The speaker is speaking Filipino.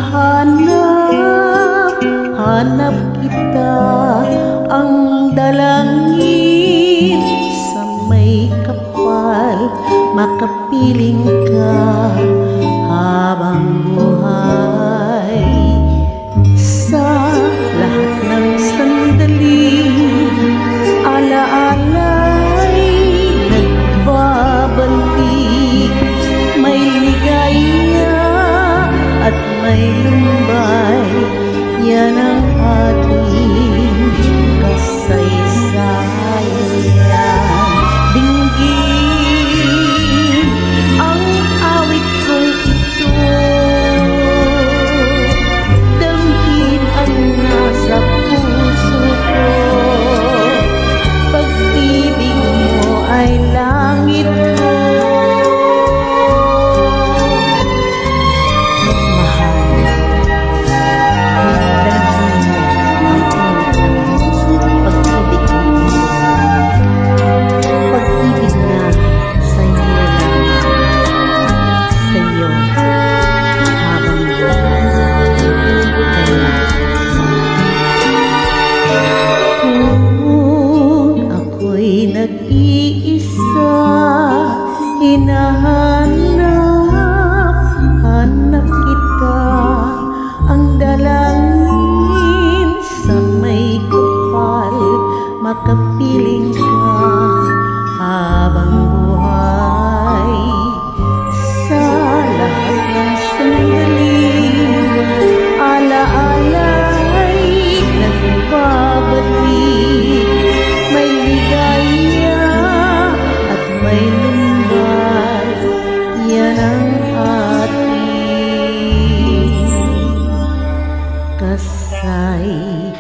Hinahanap, hanap kita, ang dalangin sa may kapal, makapiling ka habang buhay. Sa lahat ng sandaling alaala'y nagbabalik, may ligaya at may lumbay, yan ang ating kasaysayan. Dinggin ang awit kong ito, damhin ang nasa puso ko, pag-ibig mo ay langit ko. Nag-iisa, hinahanap, hanap kita, ang dalangin sa may kapal, makapiling ka habang buhay. Sa lahat ng sandaling alaala'y nagbabalik, may ligaya at may lumbay, yan ang ating kasaysayan.